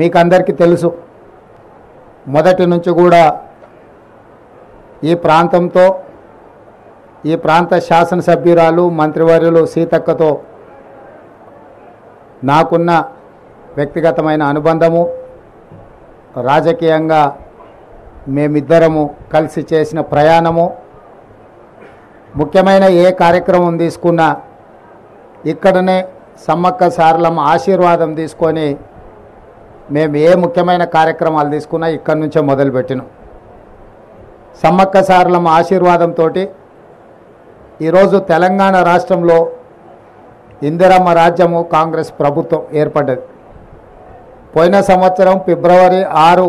మీకు అందరికీ తెలుసు, మొదటి నుంచి కూడా ఈ ప్రాంతంతో, ఈ ప్రాంత శాసనసభ్యురాలు మంత్రివర్యులు సీతక్కతో నాకున్న వ్యక్తిగతమైన అనుబంధము, రాజకీయంగా మేమిద్దరము కలిసి చేసిన ప్రయాణము, ముఖ్యమైన ఏ కార్యక్రమం తీసుకున్నా ఇక్కడనే సమ్మక్క సారలమ్మ ఆశీర్వాదం తీసుకొని మేము ఏ ముఖ్యమైన కార్యక్రమాలు తీసుకున్నా ఇక్కడి నుంచే మొదలుపెట్టినాం. సమ్మక్క సారలమ్మ ఆశీర్వాదంతో ఈరోజు తెలంగాణ రాష్ట్రంలో ఇందిరమ్మ రాజ్యము కాంగ్రెస్ ప్రభుత్వం ఏర్పడ్డది. పోయిన సంవత్సరం ఫిబ్రవరి 6,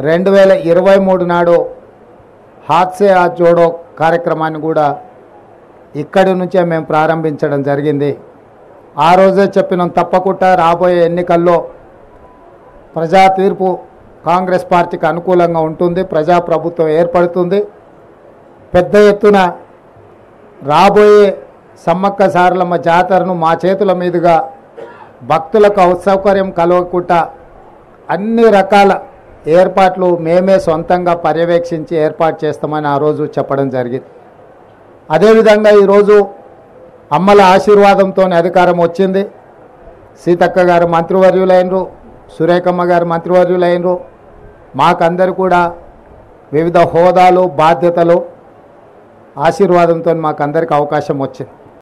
2023 నాడు హాత్ సే హాత్ జోడో కార్యక్రమాన్ని కూడా ఇక్కడి నుంచే మేము ప్రారంభించడం జరిగింది. ఆ రోజే చెప్పినాం, తప్పకుండా రాబోయే ఎన్నికల్లో ప్రజా తీర్పు కాంగ్రెస్ పార్టీకి అనుకూలంగా ఉంటుంది, ప్రజాప్రభుత్వం ఏర్పడుతుంది. పెద్ద ఎత్తున రాబోయే సమ్మక్క సారలమ్మ జాతరను మా చేతుల మీదుగా భక్తులకు అసౌకర్యం కలగకుండా అన్ని రకాల ఏర్పాట్లు మేమే సొంతంగా పర్యవేక్షించి ఏర్పాటు చేస్తామని ఆ రోజు చెప్పడం జరిగింది. అదేవిధంగా ఈరోజు అమ్మల ఆశీర్వాదంతో అధికారం వచ్చింది. సీతక్క గారు మంత్రివర్యులైనరు, సురేఖమ్మ గారు మంత్రివర్యులైనరు. మాకందరు కూడా వివిధ హోదాలు, బాధ్యతలు, ఆశీర్వాదంతో మాకందరికి అవకాశం వచ్చింది.